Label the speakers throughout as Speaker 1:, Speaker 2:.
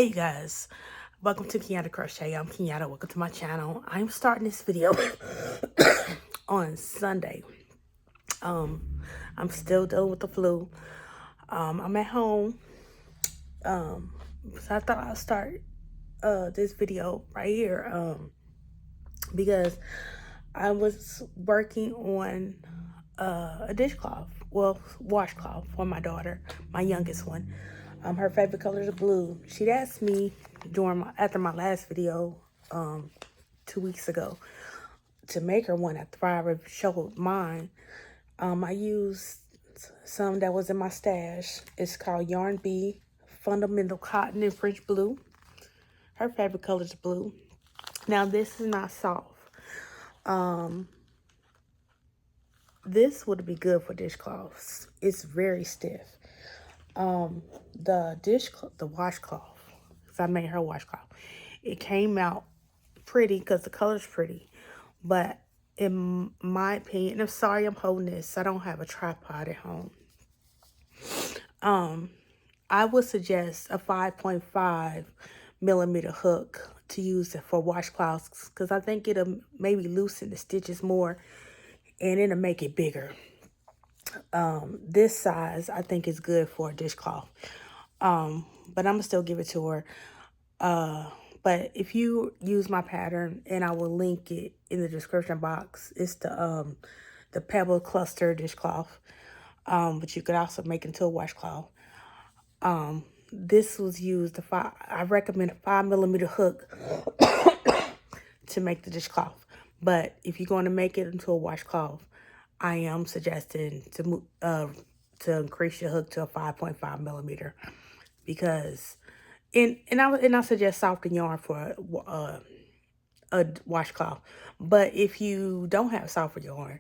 Speaker 1: Hey you guys, welcome to Kenyatta Crochet. I'm Kenyatta. Welcome to my channel. I'm starting this video on Sunday. I'm still dealing with the flu. I'm at home. So I thought I'll start this video right here because I was working on a dishcloth, well, washcloth for my daughter, my youngest one. Her favorite color is blue. She'd asked me after my last video 2 weeks ago to make her one after I showed mine. I used some that was in my stash. It's called Yarn Bee Fundamental Cotton in French Blue. Her favorite color is blue. Now this is not soft. This would be good for dishcloths. It's very stiff. The washcloth, because I made her washcloth, it came out pretty because the color's pretty, but in my opinion, I'm sorry I'm holding this, I don't have a tripod at home. I would suggest a 5.5 millimeter hook to use it for washcloths, because I think it'll maybe loosen the stitches more and it'll make it bigger. This size I think is good for a dishcloth. But I'm gonna still give it to her. But if you use my pattern, and I will link it in the description box, it's the Pebbles cluster dishcloth. But you could also make it into a washcloth. This was used I recommend a 5 millimeter hook to make the dishcloth. But if you're going to make it into a washcloth, I am suggesting to increase your hook to a 5.5 millimeter, because and I suggest soften yarn for a washcloth. But if you don't have softer yarn,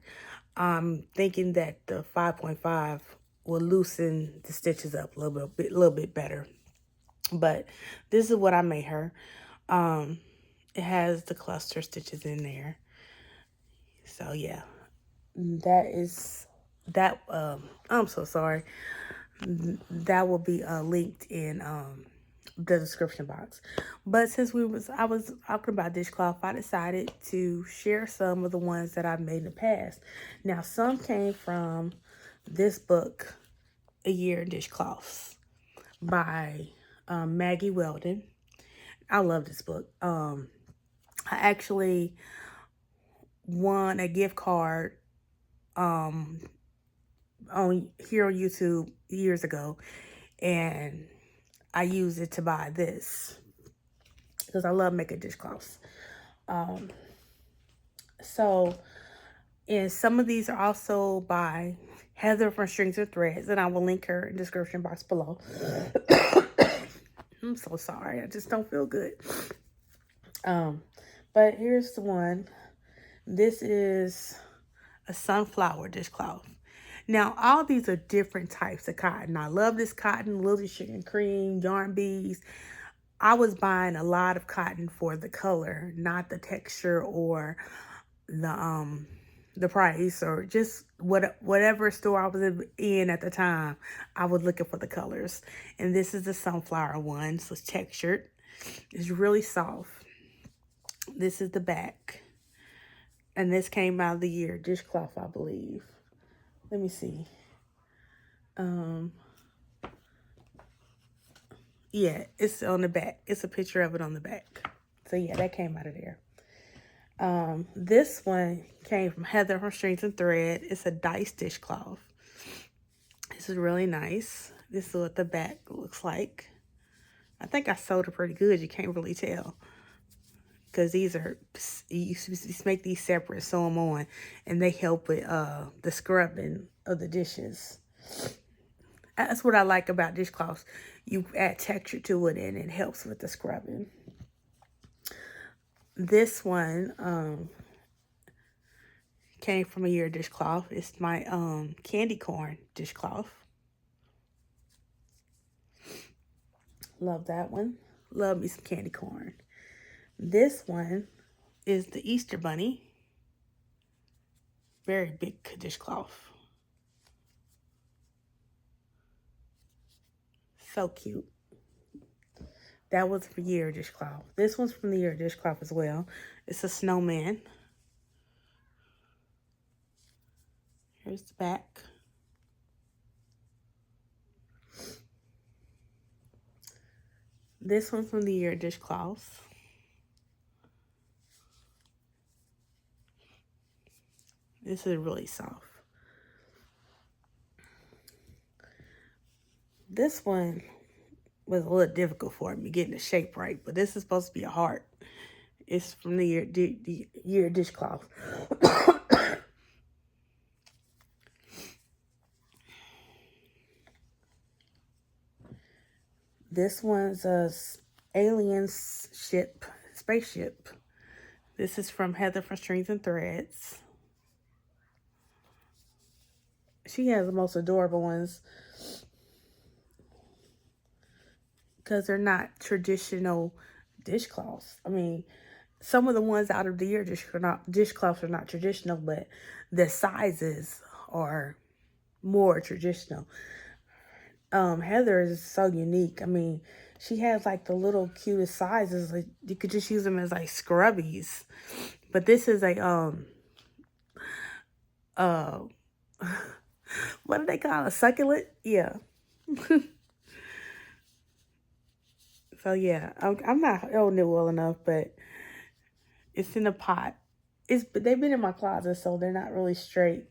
Speaker 1: I'm thinking that the 5.5 will loosen the stitches up a little bit better. But this is what I made her. It has the cluster stitches in there. So yeah, I'm so sorry. That will be linked in the description box. But since I was talking about dishcloth, I decided to share some of the ones that I've made in the past. Now, some came from this book, A Year in Dishcloths, by Maggie Weldon. I love this book. I actually won a gift card on here on YouTube years ago, and I use it to buy this because I love making dishcloths. And some of these are also by Heather from Strings and Threads, and I will link her in the description box below. I'm so sorry, I just don't feel good. But here's the one. This is a sunflower dishcloth. Now, all these are different types of cotton. I love this cotton, Lily Sugar and Cream, Yarn Bees. I was buying a lot of cotton for the color, not the texture or the price, or just whatever store I was in at the time. I was looking for the colors. And this is the sunflower one, so it's textured. It's really soft. This is the back. And this came out of the Year Dishcloth, I believe. Let me see. Yeah, it's on the back. It's a picture of it on the back. So yeah, that came out of there. This one came from Heather from Strings and Thread. It's a diced dishcloth. This is really nice. This is what the back looks like. I think I sewed it pretty good. You can't really tell, because these are, you make these separate, sew them on, and they help with the scrubbing of the dishes. That's what I like about dishcloths. You add texture to it, and it helps with the scrubbing. This one came from A Year Dishcloth. It's my candy corn dishcloth. Love that one. Love me some candy corn. This one is the Easter Bunny. Very big dishcloth. So cute. That was for Year Dishcloth. This one's from the Year Dishcloth as well. It's a snowman. Here's the back. This one from the Year Dishcloth. This is really soft. This one was a little difficult for me getting the shape right, but this is supposed to be a heart. It's from the Year Dishcloth. This one's a alien spaceship. This is from Heather from Strings and Threads. She has the most adorable ones because they're not traditional dishcloths. I mean, some of the ones out of the Year dishcloths are not traditional, but the sizes are more traditional. Heather is so unique. I mean, she has like the little cutest sizes. Like you could just use them as like scrubbies. But this is a what do they call it? A succulent? Yeah. So yeah, I'm not holding it well enough, but it's in a pot. But they've been in my closet, so they're not really straight.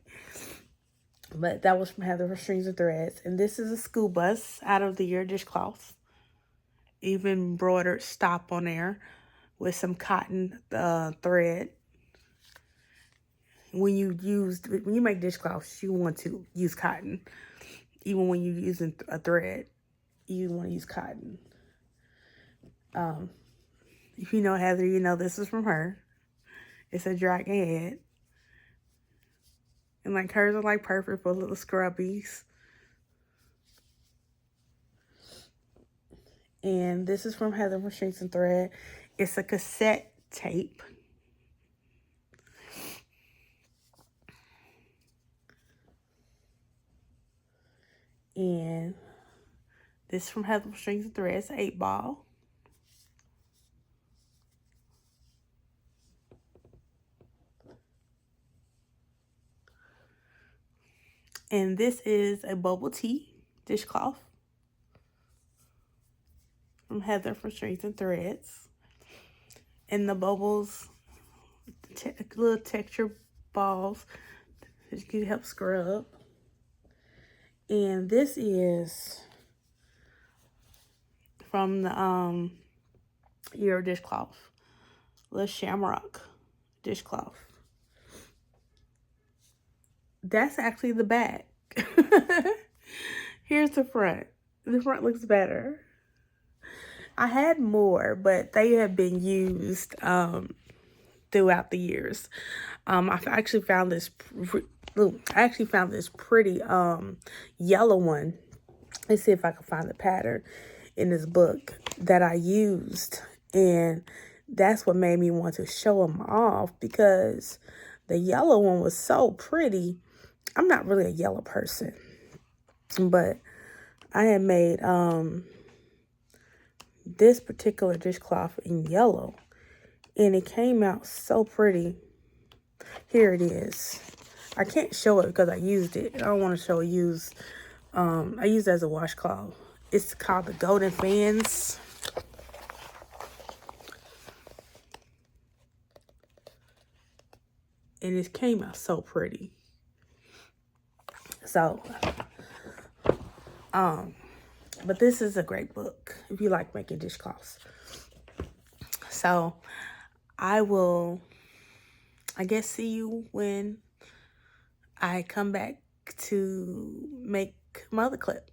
Speaker 1: But that was from Heather for Strings and Threads. And this is a school bus out of the Year Dishcloth. Even embroidered stop on there with some cotton thread. When you make dishcloths, you want to use cotton. Even when you're using a thread, you want to use cotton. If you know Heather, you know this is from her. It's a dragon head. And like hers are like perfect for little scrubbies. And this is from Heather from Strings and Thread. It's a cassette tape. And this is from Heather from Strings and Threads, 8-ball. And this is a bubble tea dishcloth from Heather from Strings and Threads. And the bubbles, little texture balls that you can help scrub. And this is from the Year Dishcloth, little shamrock dishcloth. That's actually the back. Here's the front. The front looks better. I had more, but they have been used throughout the years. I actually found this pretty yellow one. Let's see if I can find the pattern in this book that I used, and that's what made me want to show them off, because the yellow one was so pretty. I'm not really a yellow person, but I had made this particular dishcloth in yellow, and it came out so pretty. Here it is. I can't show it because I used it. I don't want to show it used. I used it as a washcloth. It's called the Golden Fans. And it came out so pretty. So, but this is a great book if you like making dishcloths. So, I will, I guess, see you when I come back to make my other clip.